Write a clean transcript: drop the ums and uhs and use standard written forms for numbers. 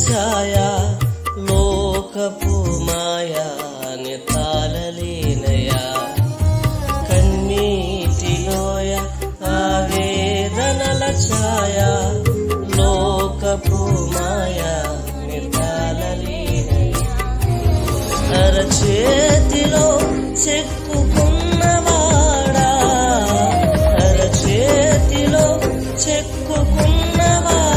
ఛాయ లోకపు మాయా తాళలేనయా కన్నీటిలోయ ఆవేదనల ఛాయ లోకపు మాయా తాళలేనయా అరచేతిలో చెక్కుకున్నవాడా అరచేతిలో చెక్కుకున్నవాడా